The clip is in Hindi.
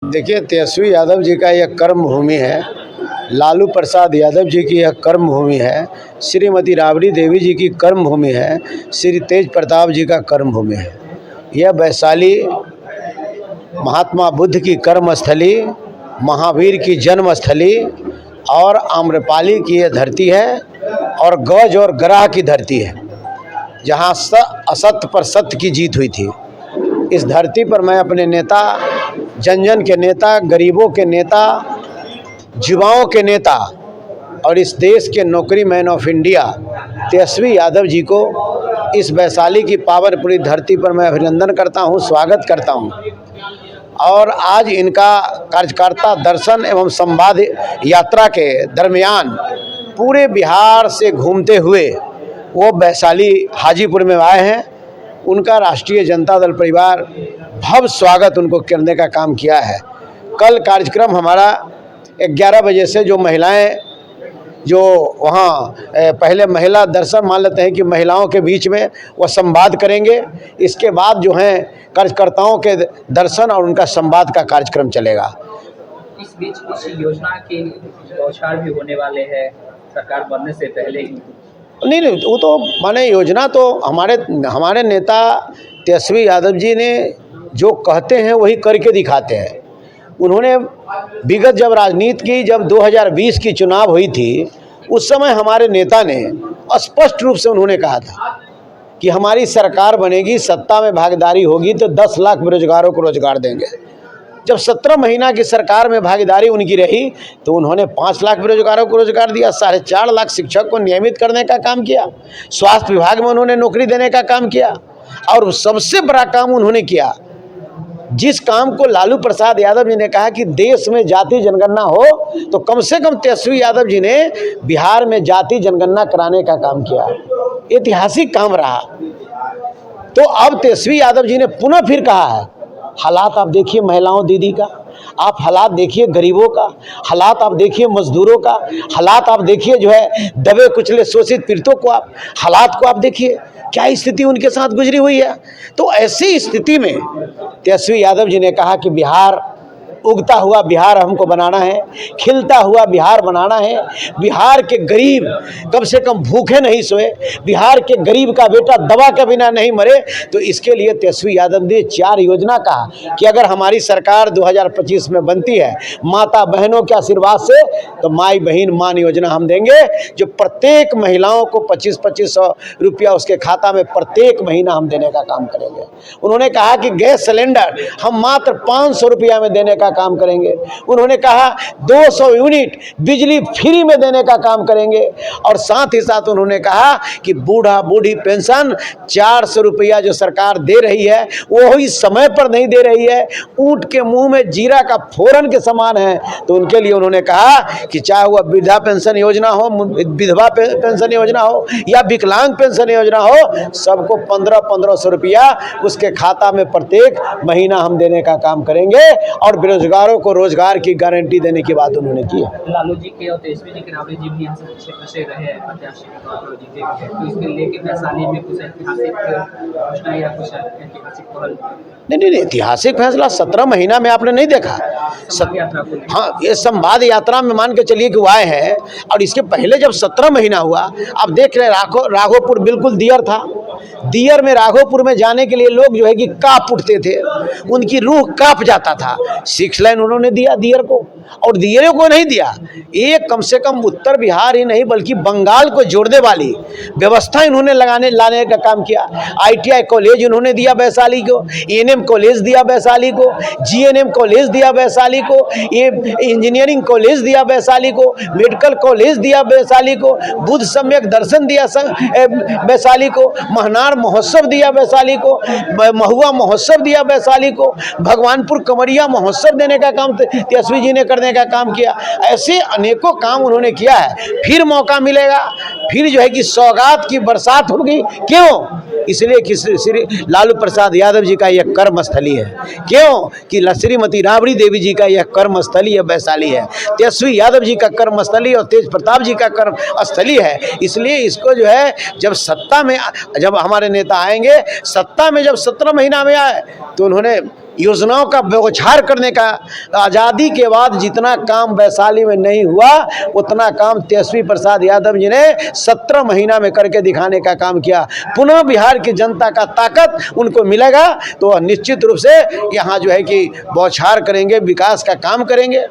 देखिए, तेजस्वी यादव जी का यह कर्म भूमि है, लालू प्रसाद यादव जी की यह कर्म भूमि है, श्रीमती राबड़ी देवी जी की कर्म भूमि है, श्री तेज प्रताप जी का कर्म भूमि है। यह वैशाली महात्मा बुद्ध की कर्म स्थली, महावीर की जन्म स्थली और आम्रपाली की यह धरती है और गज और ग्राह की धरती है, जहाँ असत्य पर सत्य की जीत हुई थी। इस धरती पर मैं अपने नेता, जन जन के नेता, गरीबों के नेता, युवाओं के नेता और इस देश के नौकरी man of India Tejashwi Yadav ji को इस वैशाली की पावनपुरी धरती पर मैं अभिनंदन करता हूं, स्वागत करता हूं। और आज इनका कार्यकर्ता दर्शन एवं संवाद यात्रा के दरमियान पूरे बिहार से घूमते हुए वो वैशाली हाजीपुर में आए हैं। उनका राष्ट्रीय जनता दल परिवार भव्य स्वागत उनको करने का काम किया है। कल कार्यक्रम हमारा 11 बजे से जो महिलाएं जो वहाँ पहले महिला दर्शन मान लेते हैं कि महिलाओं के बीच में वो संवाद करेंगे, इसके बाद जो हैं कार्यकर्ताओं के दर्शन और उनका संवाद का कार्यक्रम चलेगा। इस बीच कुछ योजना के बौछार भी होने वाले हैं सरकार बनने से पहले ही। नहीं, वो तो माने योजना तो हमारे नेता तेजस्वी यादव जी ने जो कहते हैं वही करके दिखाते हैं। उन्होंने विगत जब राजनीति की, जब 2020 की चुनाव हुई थी, उस समय हमारे नेता ने स्पष्ट रूप से उन्होंने कहा था कि हमारी सरकार बनेगी, सत्ता में भागीदारी होगी तो 10 लाख बेरोजगारों को रोजगार देंगे। जब 17 महीना की सरकार में भागीदारी उनकी रही तो उन्होंने 5 लाख बेरोजगारों को रोजगार दिया, 4.5 लाख शिक्षक को नियमित करने का काम किया, स्वास्थ्य विभाग में उन्होंने नौकरी देने का काम किया और सबसे बड़ा काम उन्होंने किया, जिस काम को लालू प्रसाद यादव जी ने कहा कि देश में जाति जनगणना हो, तो कम से कम तेजस्वी यादव जी ने बिहार में जाति जनगणना कराने का काम किया। ऐतिहासिक काम रहा। तो अब तेजस्वी यादव जी ने पुनः फिर कहा है, हालात आप देखिए महिलाओं दीदी का, आप हालात देखिए गरीबों का, हालात आप देखिए मजदूरों का, हालात आप देखिए जो है दबे कुचले शोषित पीड़ितों को, आप हालात को आप देखिए क्या स्थिति उनके साथ गुजरी हुई है। तो ऐसी स्थिति में तेजस्वी यादव जी ने कहा कि बिहार, उगता हुआ बिहार हमको बनाना है, खिलता हुआ बिहार बनाना है। बिहार के गरीब कम से कम भूखे नहीं सोए, बिहार के गरीब का बेटा दवा के बिना नहीं मरे। तो इसके लिए तेजस्वी यादव ने 4 योजना कहा कि अगर हमारी सरकार 2025 में बनती है, माता बहनों के आशीर्वाद से, तो माई बहन मान योजना हम देंगे, जो प्रत्येक महिलाओं को 2500 रुपया उसके खाता में प्रत्येक महीना हम देने का काम करेंगे। उन्होंने कहा कि गैस सिलेंडर हम मात्र 500 रुपया में देने का काम करेंगे। उन्होंने कहा 200 यूनिट बिजली फ्री में देने का काम करेंगे और साथ ही साथ उन्होंने कहा कि बूढ़ा बूढ़ी पेंशन 400 रुपया जो सरकार दे रही है वो ही समय पर नहीं दे रही है, ऊंट के मुंह में जीरा का फोरन के समान है। तो उनके लिए उन्होंने कहा कि चाहे वह वृद्धा पेंशन योजना हो, विधवा पेंशन योजना हो या विकलांग पेंशन योजना हो, सबको 1500 रुपया उसके खाता में प्रत्येक महीना हम देने का काम करेंगे और बेरोजगारों को रोजगार की गारंटी देने की बात उन्होंने की है। लालू जी के और तेजस्वी जी के राबड़ी जी भी यहाँ से क्षेत्र से रहे हैं, प्रत्याशी के तौर पर जीते हैं, तो इसके लेके वैशाली में कुछ ऐतिहासिक घोषणा या कुछ ऐतिहासिक पहल? नहीं, ऐतिहासिक फैसला 17 महीना में आपने नहीं देखा। हाँ, ये संवाद यात्रा में मान के चलिए कि वो आए हैं, और इसके पहले जब 17 महीना हुआ, आप देख रहे राघोपुर बिल्कुल दियर था। दियर में राघोपुर में जाने के लिए लोग जो है कि कांप उठते थे, उनकी रूह कांप जाता था। 6 लाइन उन्होंने दिया दियर को, और दियरों को नहीं दिया, एक कम से कम उत्तर बिहार ही नहीं बल्कि बंगाल को जोड़ने वाली व्यवस्था इन्होंने लाने का काम किया। ITI कॉलेज उन्होंने दिया वैशाली को, ENM कॉलेज दिया वैशाली को, GNM कॉलेज दिया वैशाली को, ये इंजीनियरिंग कॉलेज दिया वैशाली को, मेडिकल कॉलेज दिया वैशाली को, बुद्ध सम्यक दर्शन दिया वैशाली को, महनार महोत्सव दिया वैशाली को, महुआ महोत्सव दिया वैशाली को, भगवानपुर कमरिया महोत्सव देने का काम तेजस्वी जी ने करने का काम किया। ऐसे अनेकों काम उन्होंने किया है। फिर मौका मिलेगा, फिर जो है कि सौगात की बरसात होगी। क्यों? इसलिए कि श्री लालू प्रसाद यादव जी का यह कर्म स्थली है। क्यों? कि श्रीमती राबड़ी देवी जी का यह कर्म स्थली है, वैशाली है। तेजस्वी यादव जी का कर्म स्थली और तेज प्रताप जी का कर्म स्थली है। इसलिए इसको जो है जब सत्ता में, जब हमारे नेता आएंगे, सत्ता में जब 17 महीना में आए तो उन्होंने योजनाओं का बौछार करने का, आज़ादी के बाद जितना काम वैशाली में नहीं हुआ उतना काम तेजस्वी प्रसाद यादव जी ने 17 महीना में करके दिखाने का काम किया। पुनः बिहार की जनता का ताकत उनको मिलेगा तो निश्चित रूप से यहाँ जो है कि बौछार करेंगे, विकास का काम करेंगे।